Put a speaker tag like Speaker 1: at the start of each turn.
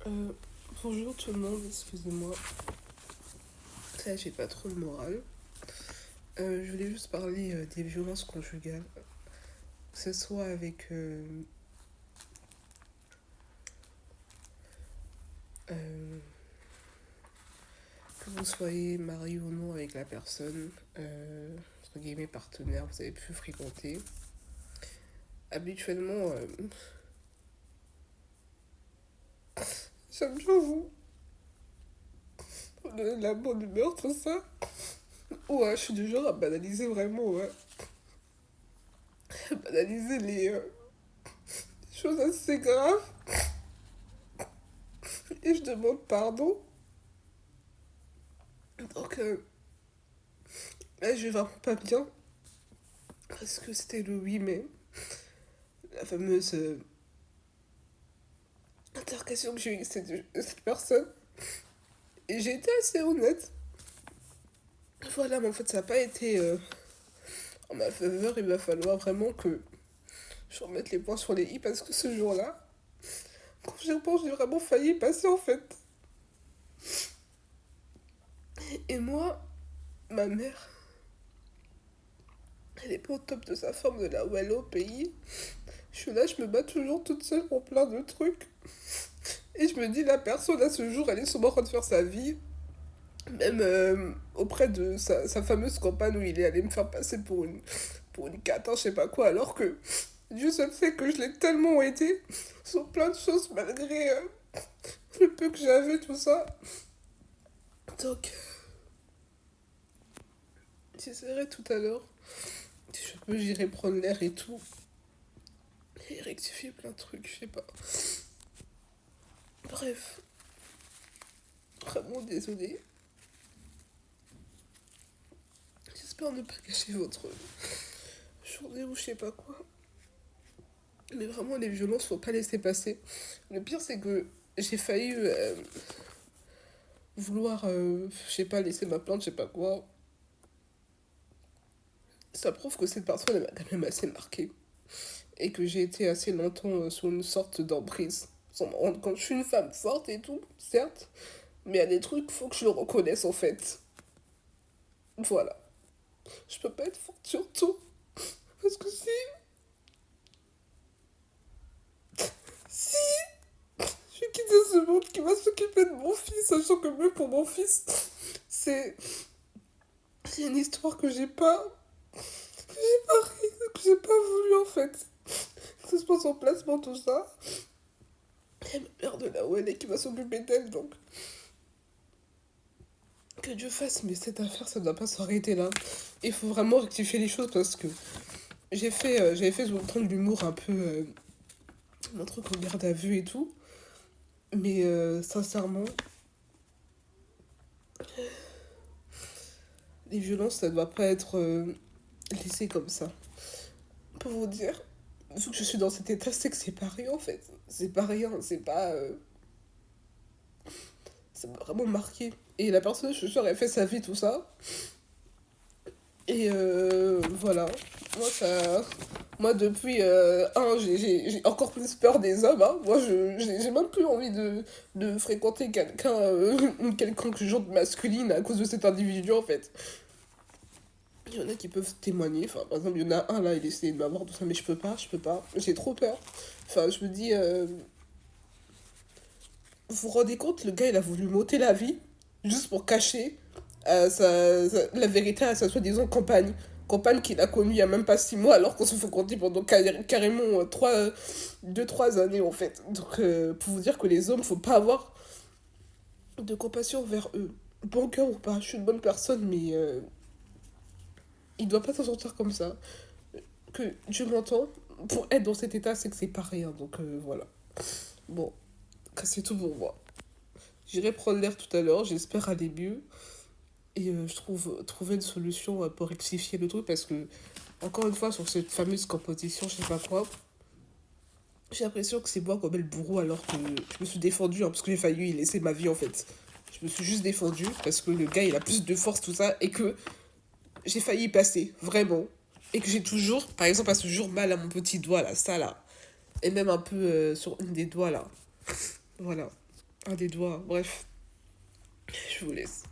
Speaker 1: Euh, Bonjour tout le monde, excusez-moi. Là, j'ai pas trop le moral. Je voulais juste parler des violences conjugales. Que ce soit avec. Euh, que vous soyez marié ou non avec la personne, entre guillemets partenaire, vous avez pu fréquenter. Habituellement, j'aime bien vous donner de la bonne humeur, tout ça. Ouais, je suis du genre à banaliser vraiment, ouais. Banaliser les choses assez graves. Et je demande pardon. Donc, là, je vais vraiment pas bien. Parce que c'était le 8 mai. La fameuse altercation que j'ai eue avec cette personne. Et j'ai été assez honnête. Voilà, mais en fait, ça n'a pas été en ma faveur. Il va falloir vraiment que je remette les points sur les i parce que ce jour-là, quand j'y repense, j'ai vraiment failli passer en fait. Et moi, ma mère, elle est pas au top de sa forme de là où elle est au pays. Je suis là, je me bats toujours toute seule pour plein de trucs. Et je me dis, la personne à ce jour, elle est sûrement en train de faire sa vie. Même auprès de sa fameuse campagne où il est allé me faire passer pour une cata, je sais pas quoi, alors que Dieu seul sait que je l'ai tellement été sur plein de choses malgré le peu que j'avais, tout ça. Donc, j'essaierai tout à l'heure. Si je peux, j'irai prendre l'air et tout. Et rectifier plein de trucs, je sais pas. Bref, vraiment désolée. J'espère ne pas gâcher votre journée ou je sais pas quoi. Mais vraiment, les violences, faut pas laisser passer. Le pire, c'est que j'ai failli vouloir, je sais pas, laisser ma plainte, je sais pas quoi. Ça prouve que cette personne, elle m'a quand même assez marqué. Et que j'ai été assez longtemps sous une sorte d'emprise. Sans me rendre compte, je suis une femme forte et tout, certes. Mais il y a des trucs, faut que je le reconnaisse en fait. Voilà. Je peux pas être forte sur tout. Parce que si je vais quitter ce monde qui va s'occuper de mon fils, sachant que même pour mon fils, c'est c'est une histoire que j'ai pas voulu en fait. Que ce soit son placement, tout ça. Et ma mère de là où elle est qui va s'occuper d'elle, donc que Dieu fasse, mais cette affaire, ça ne doit pas s'arrêter là. Il faut vraiment rectifier les choses parce que j'avais fait sur le ton de l'humour un peu mon truc en garde à vue et tout. Mais sincèrement, les violences, ça doit pas être laissé comme ça. Pour vous dire, vu que je suis dans cet état, c'est que c'est pas rien en fait. C'est pas rien, c'est pas. Ça m'a vraiment marqué. Et la personne, je suis sûre, elle fait sa vie, tout ça. Et voilà. Moi, ça. Moi, depuis j'ai encore plus peur des hommes. Hein. Moi, j'ai même plus envie de fréquenter quelqu'un, une quelconque genre de masculine à cause de cet individu, en fait. Il y en a qui peuvent témoigner. Enfin, par exemple, il y en a un là, il essaie de m'avoir tout ça, mais je peux pas. J'ai trop peur. Enfin, je me dis, vous vous rendez compte, le gars, il a voulu m'ôter la vie juste pour cacher la vérité à sa soi-disant compagne. Compagne qu'il a connue il y a même pas 6 mois, alors qu'on se fait compter pendant carrément 2-3 années en fait. Donc, pour vous dire que les hommes, faut pas avoir de compassion vers eux. Bon cœur ou pas, je suis une bonne personne, mais il doit pas s'en sortir comme ça. Que Dieu m'entend, pour être dans cet état, c'est que c'est pas rien. Donc, voilà. Bon, c'est tout pour moi. J'irai prendre l'air tout à l'heure, j'espère aller mieux. Et trouver une solution pour rectifier le truc parce que, encore une fois, sur cette fameuse composition, je sais pas quoi, j'ai l'impression que c'est moi comme le bourreau alors que je me suis défendue hein, parce que j'ai failli y laisser ma vie en fait. Je me suis juste défendue parce que le gars il a plus de force, tout ça, et que j'ai failli y passer, vraiment. Et que j'ai toujours, par exemple, à ce jour, mal à mon petit doigt là, ça là. Et même un peu sur une des doigts là. Voilà. Un des doigts, bref, je vous laisse.